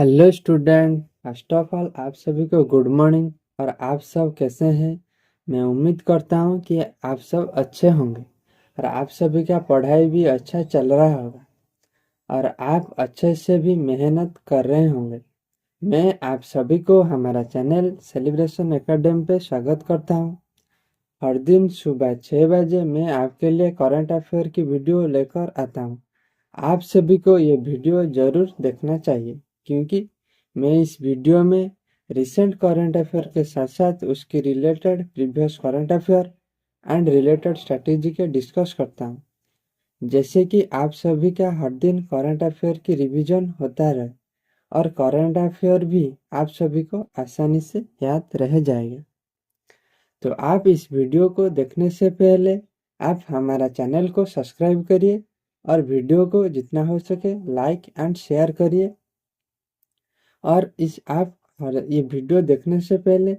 Hello student. First of all आप सभी को गुड मॉर्निंग। और आप सब कैसे हैं? मैं उम्मीद करता हूं कि आप सब अच्छे होंगे और आप सभी का पढ़ाई भी अच्छा चल रहा होगा और आप अच्छे से भी मेहनत कर रहे होंगे। मैं आप सभी को हमारा चैनल सेलिब्रेशन एकेडमी पे स्वागत करता हूं। हर दिन सुबह 6 बजे मैं आपके लिए करंट अफेयर की वीडियो लेकर आता हूं। आप सभी को ये वीडियो जरूर देखना चाहिए क्योंकि मैं इस वीडियो में रिसेंट करंट अफेयर के साथ साथ उसके related previous current affair and related strategy के डिस्कस करता हूँ, जैसे कि आप सभी का हर दिन करंट अफेयर की रिवीजन होता रहे और करंट अफेयर भी आप सभी को आसानी से याद रह जाएगा। तो आप इस वीडियो को देखने से पहले आप हमारा चैनल को सब्सक्राइब करिए और वीडियो को जितना हो सके लाइक एंड शेयर करिए। और ये वीडियो देखने से पहले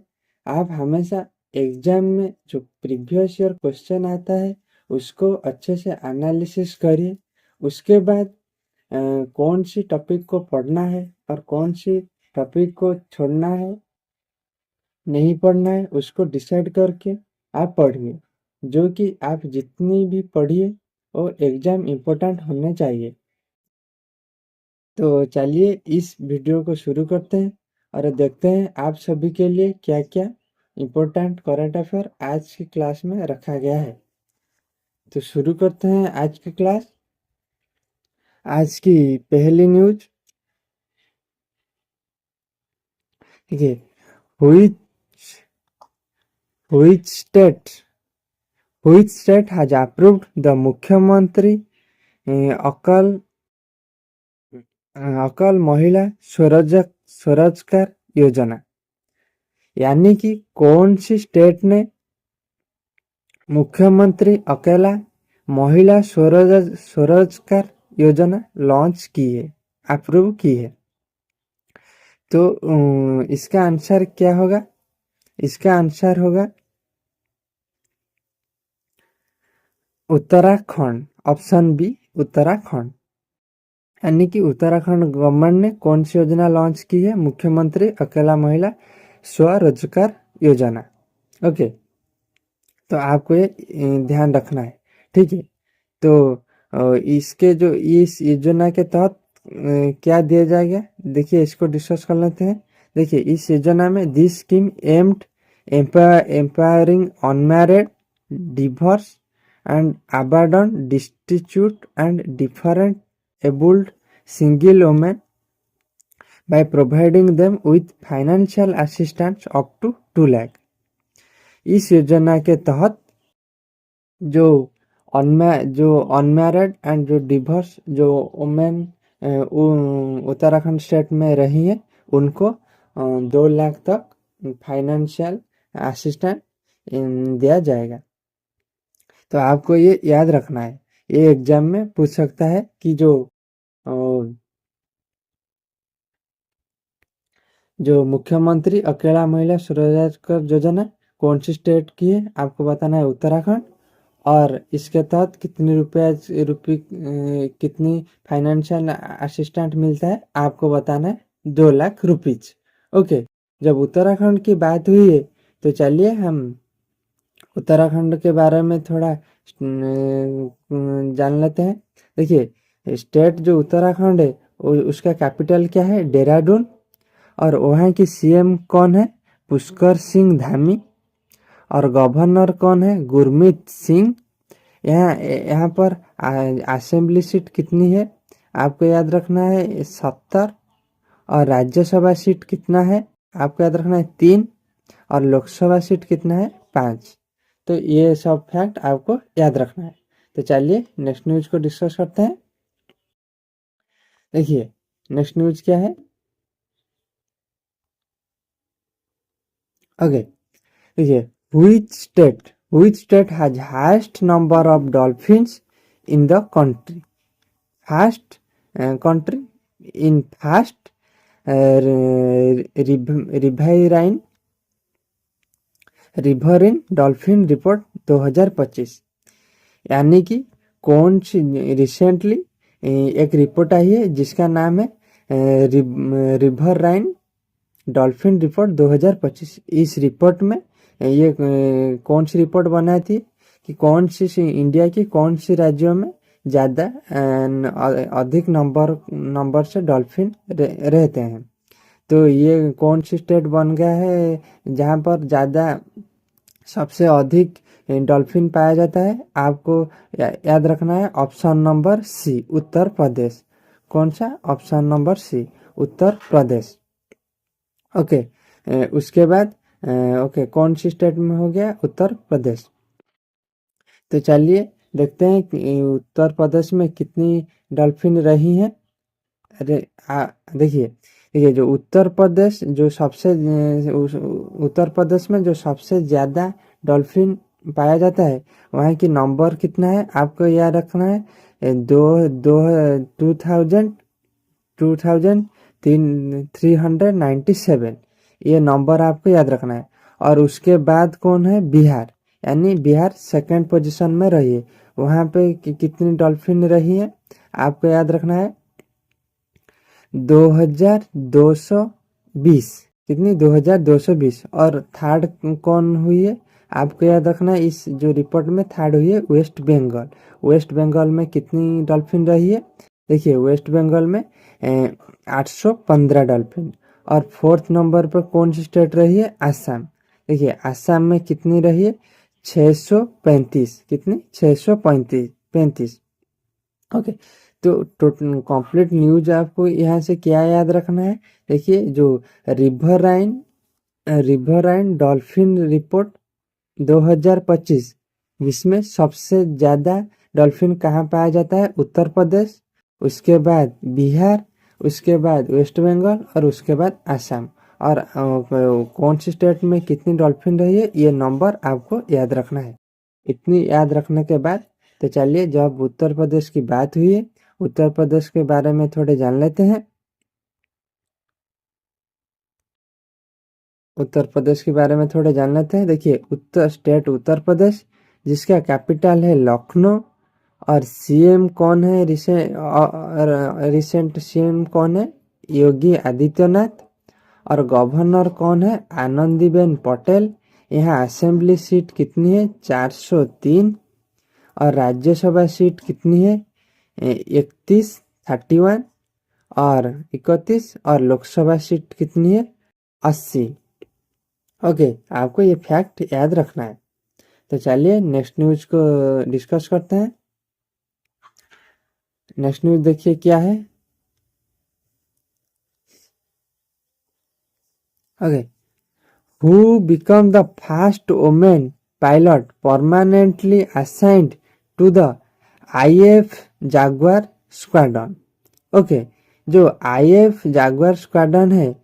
आप हमेशा एग्जाम में जो प्रीवियस ईयर क्वेश्चन आता है उसको अच्छे से एनालिसिस करिए। उसके बाद कौन सी टॉपिक को पढ़ना है और कौन सी टॉपिक को छोड़ना है, नहीं पढ़ना है, उसको डिसाइड करके आप पढ़िए। जो कि आप जितनी भी पढ़िए वो एग्जाम इम्पोर्टेंट होने चाहिए। तो चलिए इस वीडियो को शुरू करते हैं और देखते हैं आप सभी के लिए क्या क्या इम्पोर्टेंट करंट अफेयर आज की क्लास में रखा गया है। तो शुरू करते हैं आज की क्लास। आज की पहली न्यूज, ठीक है। which which state which state has approved the मुख्यमंत्री अकल महिला स्वरोजगार योजना, यानी कि कौन सी स्टेट ने मुख्यमंत्री अकेला महिला स्वरोजगार योजना लॉन्च की है, अप्रूव की है। तो इसका आंसर क्या होगा? इसका आंसर होगा उत्तराखंड, ऑप्शन बी उत्तराखंड। यानी कि उत्तराखंड गवर्नमेंट ने कौन सी योजना लॉन्च की है? मुख्यमंत्री अकेला महिला स्वरोजगार योजना। ओके, तो आपको ये ध्यान रखना है, ठीक है। तो इसके जो इस योजना के तहत क्या दिया जाएगा, देखिए इसको डिस्कस कर लेते हैं। देखिए इस योजना में this scheme aimed empowering unmarried, divorce and abandon, destitute and different abled single women by providing them with financial assistance up to 2 lakh. इस योजना के तहत जो अनमैरिड एंड जो डिवोर्स जो वुमेन उत्तराखंड स्टेट में रही है उनको 2 लाख तक फाइनेंशियल असिस्टेंस दिया जाएगा। तो आपको ये याद रखना है, ये एग्जाम में पूछ सकता है कि जो मुख्यमंत्री अकेला महिला स्वरोजगार योजना कौन सी स्टेट की है, आपको बताना है उत्तराखंड। और इसके तहत कितनी फाइनेंशियल असिस्टेंट मिलता है, आपको बताना है 2 लाख रुपीज। ओके, जब उत्तराखंड की बात हुई है तो चलिए हम उत्तराखंड के बारे में थोड़ा जान लेते हैं। देखिए स्टेट जो उत्तराखंड है उसका कैपिटल क्या है? देहरादून। और वहाँ की सीएम कौन है? पुष्कर सिंह धामी। और गवर्नर कौन है? गुरमीत सिंह। यहाँ पर असेंबली सीट कितनी है, आपको याद रखना है 70। और राज्यसभा सीट कितना है, आपको याद रखना है 3। और लोकसभा सीट कितना है? 5। तो ये सब फैक्ट आपको याद रखना है। तो चलिए नेक्स्ट न्यूज को डिस्कस करते हैं। देखिए नेक्स्ट न्यूज क्या है। ओके, देखिए which state has highest number of dolphins in the country? First country in first riverine dolphin report 2025। यानी कि कौन सी रिसेंटली एक रिपोर्ट आई है जिसका नाम है रिवर राइन डॉल्फिन रिपोर्ट 2025। इस रिपोर्ट में ये कौन सी रिपोर्ट बनाई थी कि कौन सी इंडिया की कौन सी राज्यों में ज़्यादा अधिक नंबर से डॉल्फिन रहते हैं। तो ये कौन सी स्टेट बन गया है जहाँ पर ज़्यादा सबसे अधिक डॉल्फिन पाया जाता है? आपको याद रखना है ऑप्शन नंबर सी, उत्तर प्रदेश। कौन सा? ऑप्शन नंबर सी, उत्तर प्रदेश। ओके, उसके बाद ओके, कौन सी स्टेट में हो गया? उत्तर प्रदेश। तो चलिए देखते हैं कि उत्तर प्रदेश में कितनी डॉल्फिन रही हैं। अरे देखिए जो उत्तर प्रदेश जो सबसे उत्तर प्रदेश में जो सबसे ज़्यादा डॉल्फिन पाया जाता है वहाँ की नंबर कितना है आपको याद रखना है। 2397 ये नंबर आपको याद रखना है। और उसके बाद कौन है? बिहार, यानी बिहार सेकंड पोजीशन में रही है। वहाँ पे कितनी डॉल्फिन रही है आपको याद रखना है 2220। कितनी? 2220। और थर्ड कौन हुई है आपको याद रखना है। इस जो रिपोर्ट में थर्ड हुई है वेस्ट बंगाल। वेस्ट बंगाल में कितनी डॉल्फिन रही है? देखिए वेस्ट बंगाल में 815 डॉल्फिन। और फोर्थ नंबर पर कौन सी स्टेट रही है? आसाम। देखिए आसाम में कितनी रही है? 635। कितनी? 635। ओके, तो कंप्लीट न्यूज आपको यहाँ से क्या याद रखना है? देखिए जो रिवर राइन डॉल्फिन रिपोर्ट 2025, इसमें सबसे ज़्यादा डॉल्फिन कहाँ पाया जाता है? उत्तर प्रदेश, उसके बाद बिहार, उसके बाद वेस्ट बंगाल और उसके बाद आसाम। और कौन सी स्टेट में कितनी डॉल्फिन रही है ये नंबर आपको याद रखना है। इतनी याद रखने के बाद तो चलिए जब उत्तर प्रदेश की बात हुई है उत्तर प्रदेश के बारे में थोड़े जान लेते हैं। उत्तर प्रदेश के बारे में थोड़े जान लेते हैं। देखिए उत्तर प्रदेश जिसका कैपिटल है लखनऊ। और सीएम कौन है? रिसेंट सीएम कौन है? योगी आदित्यनाथ। और गवर्नर कौन है? आनंदीबेन पटेल। यहाँ असेंबली सीट कितनी है? 403। और राज्यसभा सीट कितनी है? 31। और 31। और लोकसभा सीट कितनी है? 80। ओके, आपको ये फैक्ट याद रखना है। तो चलिए नेक्स्ट न्यूज को डिस्कस करते हैं। नेक्स्ट न्यूज देखिए क्या है। Okay, who become the first women pilot permanently assigned to the IAF Jaguar squadron. Okay, जो आईएफ जागुआर स्क्वाड्रन है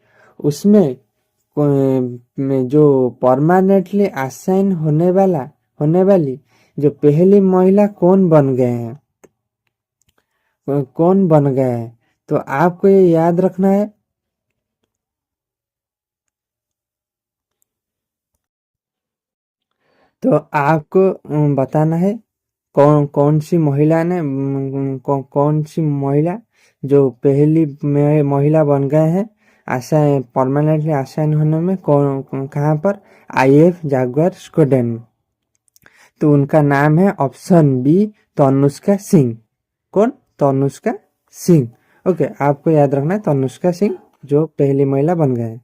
उसमें जो परमानेंटली असाइन होने वाली जो पहली महिला कौन बन गए हैं? तो आपको ये याद रखना है। तो आपको बताना है कौन सी महिला ने कौन सी महिला जो पहली महिला बन गए हैं परमानेंटली असाइन होने में कहाँ पर? आईएफ जागुआर स्क्वाड्रन में। तो उनका नाम है ऑप्शन बी, तनुष्का सिंह। कौन? तनुष्का सिंह। ओके, आपको याद रखना है तनुष्का सिंह जो पहली महिला बन गए हैं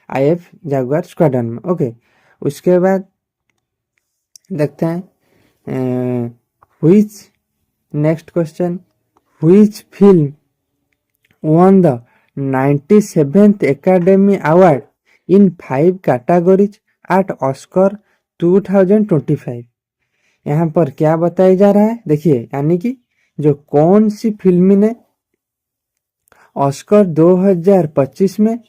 आईएफ जागुआर स्क्वाड्रन में। ओके, उसके बाद देखते हैं which next question, which film won the 97th Academy Award in 5 categories at Oscar 2025। यहाँ पर क्या बताया जा रहा है? देखिए यानी कि जो कौन सी फिल्म ने ऑस्कर 2025 में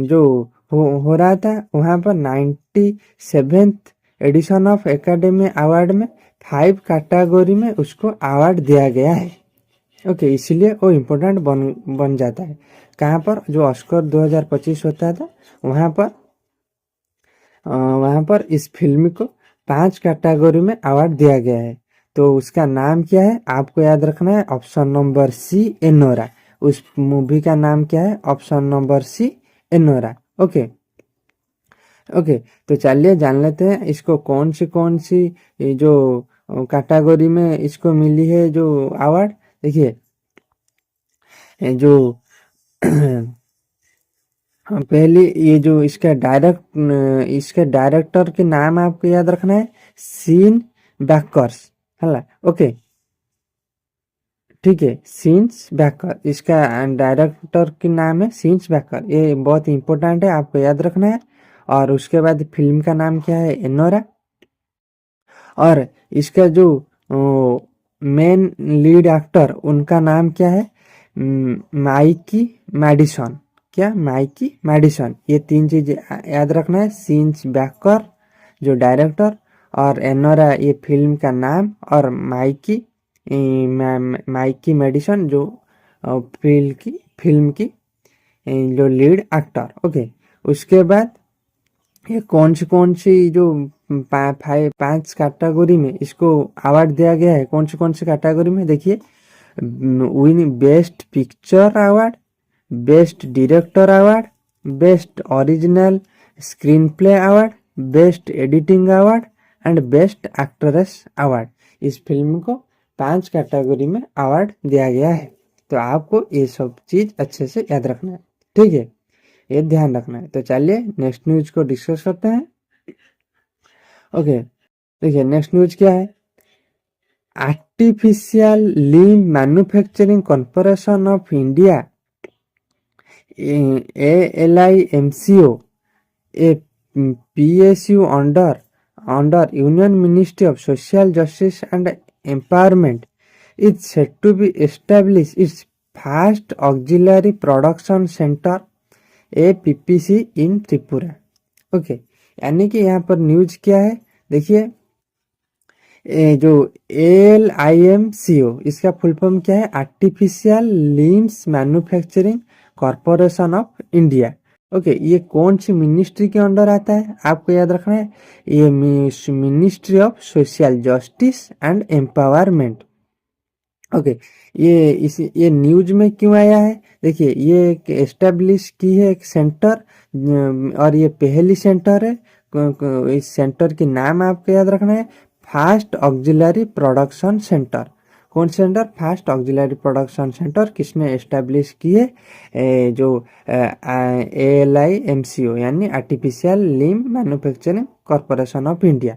जो हो रहा था वहाँ पर 97th addition of academy award में 5 कैटेगरी में उसको अवार्ड दिया गया है। ओके, इसलिए वो इम्पोर्टेंट बन जाता है। कहाँ पर? जो ऑस्कर 2025 होता था वहाँ पर इस फिल्म को 5 कैटेगरी में अवार्ड दिया गया है। तो उसका नाम क्या है आपको याद रखना है। Option number C, Anora. उस मूवी का नाम क्या है? Option number C, Anora. Okay okay, तो चलिए जान लेते हैं इसको कौन सी ये जो कैटेगरी में इसको मिली है जो अवार्ड। देखिए जो पहले ये जो इसके डायरेक्टर के नाम आपको याद रखना है, सीन बैकर्स है। ओके ठीक है, सीन्स बैकर इसका डायरेक्टर के नाम है, सीन्स बैकर। ये बहुत इंपॉर्टेंट है, आपको याद रखना है। और उसके बाद फिल्म का नाम क्या है? एनोरा। और इसका जो मेन लीड एक्टर उनका नाम क्या है? Mikey Madison. क्या? Mikey Madison. ये तीन चीज याद रखना है, सीन्स बैकर जो डायरेक्टर, और एनोरा ये फिल्म का नाम, और माइकी मेडिसन जो फिल्म की जो लीड एक्टर। ओके, उसके बाद ये कौन सी जो पांच कैटेगरी में इसको अवार्ड दिया गया है, कौन सी कैटेगरी में? देखिए, win best picture award, best director award, best original screen play award, best editing award and best actress award. इस फिल्म को 5 कैटेगरी में अवार्ड दिया गया है। तो आपको ये सब चीज अच्छे से याद रखना है, ठीक है, ये ध्यान रखना है। तो चलिए नेक्स्ट न्यूज को डिस्कस करते हैं। ओके, देखिए नेक्स्ट न्यूज क्या है? Artificial limb manufacturing corporation of India ALIMCO, a PSU under Union Ministry of Social Justice and Empowerment, is set to be establish its first auxiliary production center APPC in Tripura. Okay, यानी कि यहाँ पर news क्या है? देखिए जो ALIMCO इसका full form क्या है? Artificial limbs manufacturing corporation of India. Okay, ये कौन सी मिनिस्ट्री के अंडर आता है? आपको याद रखना है, ये ministry of social justice and empowerment. Okay, ये न्यूज में क्यों आया है? देखिए, ये एक एस्टेब्लिश की है एक सेंटर, और ये पहली सेंटर है। इस सेंटर के नाम आपको याद रखना है, फास्ट ऑक्सिलरी प्रोडक्शन सेंटर। कौन centre? Fast auxiliary production centre. किसने एस्टेब्लिश की है? जो ALIMCO यानी artificial limb manufacturing corporation of India.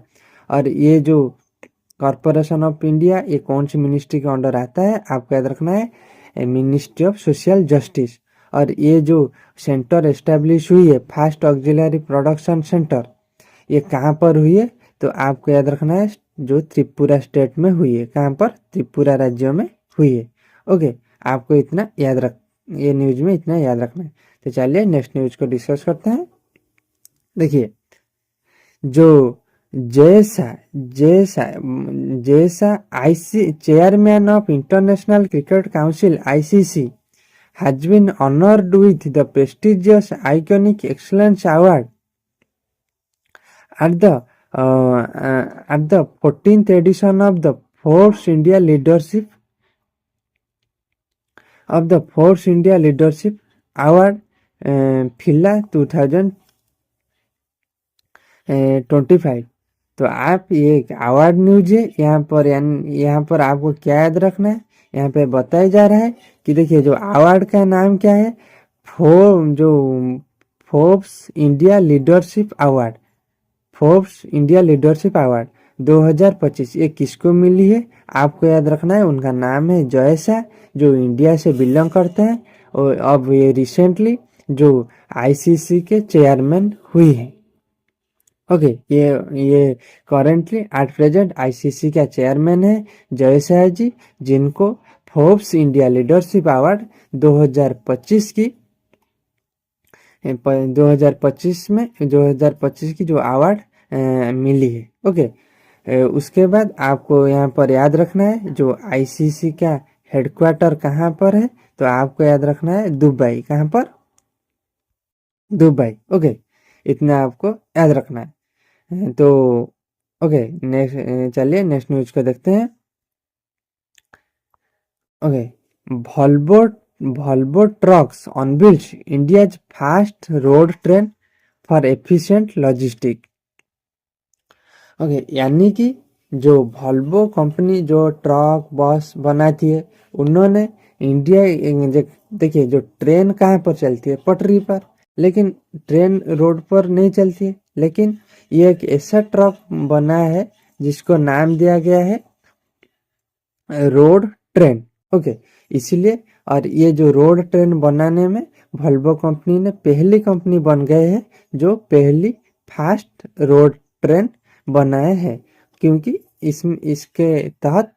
और ये जो कॉर्पोरेशन ऑफ इंडिया ये कौन सी मिनिस्ट्री के अंडर आता है? आपको याद रखना है, मिनिस्ट्री ऑफ सोशल जस्टिस। और ये जो सेंटर एस्टेब्लिश हुई है, फास्ट ऑक्सिलरी प्रोडक्शन सेंटर, ये कहाँ पर हुई है? तो आपको याद रखना है, जो त्रिपुरा स्टेट में हुई है। कहाँ पर? त्रिपुरा राज्य में हुई है। ओके, आपको इतना याद रख, ये न्यूज में इतना याद रखना है। तो चलिए नेक्स्ट न्यूज को डिस्कस करते हैं। देखिए, जो जैसा IC chairman of international cricket council ICC has been honored with the prestigious Iconic Excellence Award at the 14th edition of the Forbes India Leadership Award FILA 2025। तो आप ये एक अवार्ड न्यूज है यहाँ पर आपको क्या याद रखना है? यहाँ पे बताया जा रहा है कि देखिए, जो अवार्ड का नाम क्या है? Forbes India leadership award. Forbes India leadership award 2025 ये किसको मिली है? आपको याद रखना है, उनका नाम है जयसा, जो इंडिया से बिलोंग करते हैं। और अब ये रिसेंटली जो ICC के चेयरमैन हुई है। ओके, ये करेंटली एट प्रेजेंट ICC का चेयरमैन है जयशाह जी, जिनको फोर्ब्स इंडिया लीडरशिप अवार्ड 2025 की जो अवार्ड मिली है। ओके, उसके बाद आपको यहाँ पर याद रखना है, जो ICC का हेडक्वार्टर कहाँ पर है? तो आपको याद रखना है दुबई। कहाँ पर? दुबई। ओके, इतना आपको याद रखना है। तो ओके, नेक्स्ट चलिए नेक्स्ट न्यूज को देखते हैं। Okay, Volvo Trucks unveils India's first road train for efficient logistics। Okay, यानी कि जो वॉल्वो कंपनी जो ट्रक बस बनाती है, उन्होंने देखिए जो ट्रेन कहाँ पर चलती है, पटरी पर, लेकिन ट्रेन रोड पर नहीं चलती है। लेकिन ये एक ऐसा ट्रक बना है जिसको नाम दिया गया है रोड ट्रेन। ओके, इसलिए और ये जो रोड ट्रेन बनाने में वॉल्वो कंपनी ने पहली कंपनी बन गए है जो पहली फास्ट रोड ट्रेन बनाए हैं, क्योंकि इसके तहत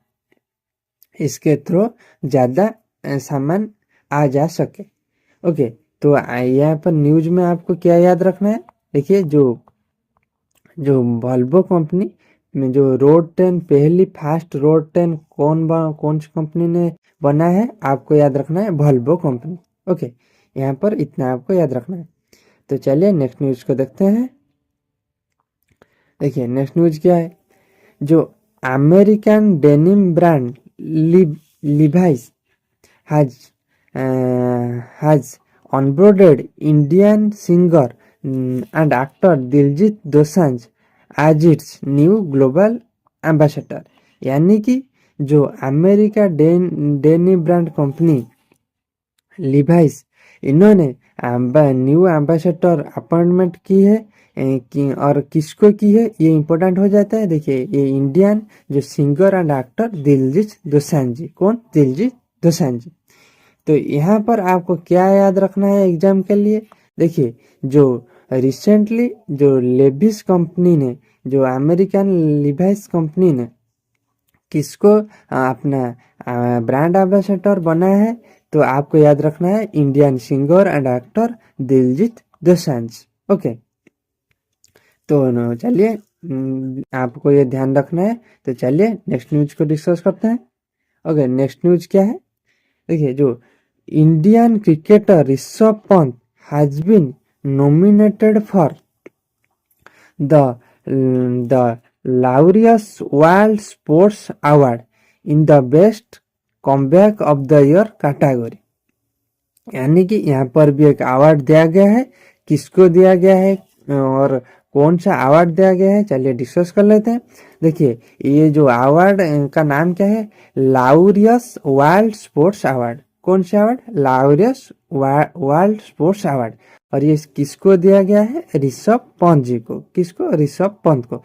इसके थ्रू ज़्यादा सामान आ जा सके। ओके, तो यहाँ पर न्यूज में आपको क्या याद रखना है, देखिए जो वॉल्वो कंपनी में जो रोड ट्रेन पहली फास्ट रोड ट्रेन कौन सी कंपनी ने बना है, आपको याद रखना है वॉल्वो कंपनी। ओके, यहाँ पर इतना आपको याद रखना है। तो चलिए नेक्स्ट न्यूज को देखते हैं। देखिए नेक्स्ट न्यूज क्या है, जो American denim brand Levi's has onboarded Indian singer and actor Diljit Dosanjh as its new global ambassador। यानी कि जो अमेरिका डेनी ब्रांड कंपनी लिवाइस, इन्होंने न्यू एम्बेसडर अपॉइंटमेंट की है और किसको की है ये इम्पोर्टेंट हो जाता है। देखिए ये इंडियन जो singer and actor Diljit Dosanjh ji, कौन, दिलजीत दोसांझ जी। तो यहाँ पर आपको क्या याद रखना है एग्जाम के लिए, देखिए जो रिसेंटली जो लेविस कंपनी ने, जो अमेरिकन लिवाइस कंपनी ने किसको अपना ब्रांड एम्बेसडर बना है, तो आपको याद रखना है Indian singer and actor Diljit Dosanjh. Okay, तो चलिए आपको ये ध्यान रखना है। तो चलिए नेक्स्ट न्यूज को डिस्कस करते हैं। ओके, नेक्स्ट न्यूज क्या है, देखिए जो Indian cricketer Rishabh Pant has been nominated for the Laureus world sports award in the best comeback of the year category. यानी कि यहाँ पर भी एक अवार्ड दिया गया है, किसको दिया गया है और कौन सा अवार्ड दिया गया है, चलिए डिस्कस कर लेते हैं। देखिए ये जो अवार्ड का नाम क्या है, लाउरियस वर्ल्ड स्पोर्ट्स अवार्ड। कौन सा अवार्ड, लाउरियस वर्ल्ड स्पोर्ट्स अवार्ड। और ये किसको दिया गया है, ऋषभ पंत जी को। किसको, ऋषभ पंत को।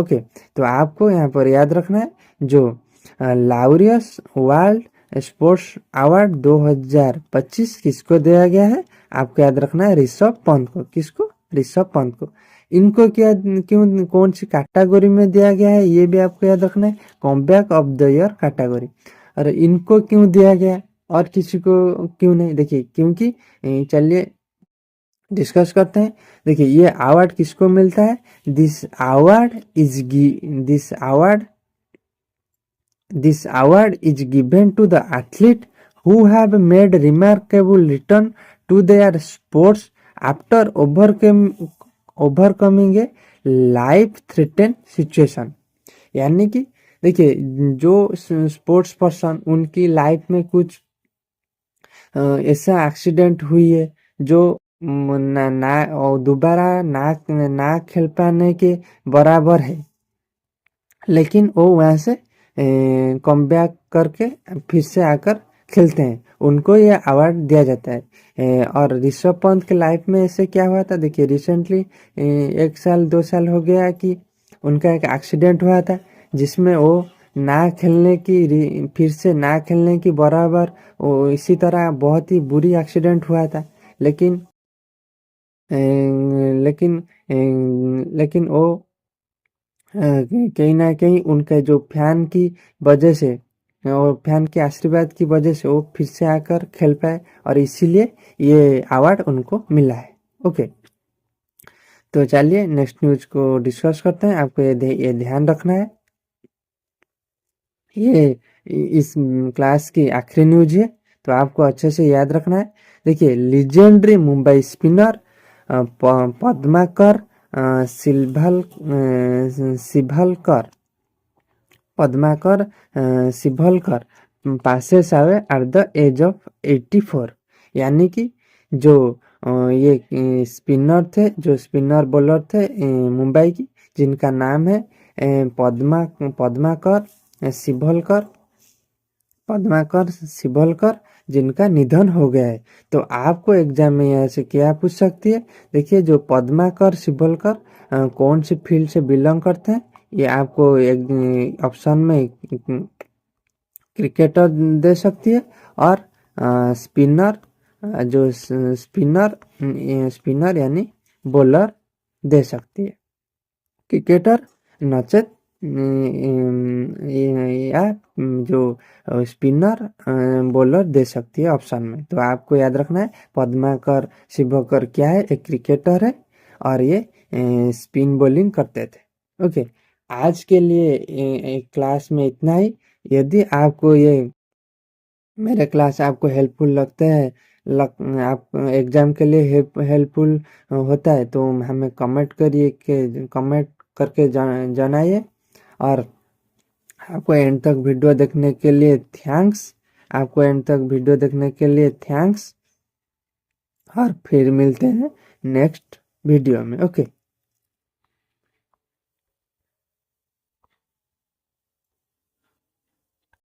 ओके, तो आपको यहाँ पर याद रखना है जो लाउरियस वर्ल्ड स्पोर्ट्स अवार्ड 2025 किसको दिया गया है, आपको याद रखना है ऋषभ पंत को। किसको, ऋषभ पंत को। इनको क्या क्यों कौन सी कैटेगरी में दिया गया है ये भी आपको याद रखना है, comeback of the year category. और इनको क्यों दिया गया और किसी को क्यों नहीं, देखिए क्योंकि चलिए डिस्कस करते हैं। देखिए ये अवार्ड किसको मिलता है, this award is given to the athlete who have made remarkable return to their sports after overcoming a life threaten situation. यानी कि देखिए जो स्पोर्ट्स पर्सन उनकी लाइफ में कुछ ऐसा एक्सीडेंट हुई है जो दोबारा ना खेल पाने के बराबर है, लेकिन वो वहां से कम बैक करके फिर से आकर खेलते हैं, उनको ये अवार्ड दिया जाता है। और ऋषभ पंत के लाइफ में ऐसे क्या हुआ था, देखिए रिसेंटली 1 साल 2 साल हो गया कि उनका एक एक्सीडेंट हुआ था जिसमें वो फिर से ना खेलने की बराबर वो इसी तरह बहुत ही बुरी एक्सीडेंट हुआ था। लेकिन वो कहीं ना कहीं उनके जो फैन की वजह से और फैन के आशीर्वाद की वजह से वो फिर से आकर खेल पाए और इसीलिए ये अवार्ड उनको मिला है। ओके, तो चलिए नेक्स्ट न्यूज को डिस्कस करते हैं। आपको ये ध्यान रखना है, ये इस क्लास की आखिरी न्यूज है, तो आपको अच्छे से याद रखना है। देखिए legendary Mumbai spinner Padmakar Shivalkar passes away at the age of 84, यानी कि जो ये स्पिनर थे, जो स्पिनर बॉलर थे मुंबई की, जिनका नाम है शिवलकर पद्माकर शिवलकर, जिनका निधन हो गया है। तो आपको एग्जाम में यहाँ से क्या पूछ सकती है? देखिए, जो पद्माकर शिवलकर कौन सी फील्ड से बिलोंग करते हैं, ये आपको एक ऑप्शन में क्रिकेटर दे सकती है, और स्पिनर जो स्पिनर यानी बॉलर दे सकती है। क्रिकेटर नचेत या जो स्पिनर बॉलर दे सकती है ऑप्शन में। तो आपको याद रखना है पद्माकर शिवकर क्या है, एक क्रिकेटर है और ये स्पिन बॉलिंग करते थे। ओके, आज के लिए क्लास में इतना ही। यदि आपको ये मेरे क्लास आपको हेल्पफुल लगते हैं, आप एग्जाम के लिए हेल्पफुल होता है, तो हमें कमेंट करके जानाइए। और आपको एंड तक वीडियो देखने के लिए थैंक्स। और फिर मिलते हैं नेक्स्ट वीडियो में। ओके।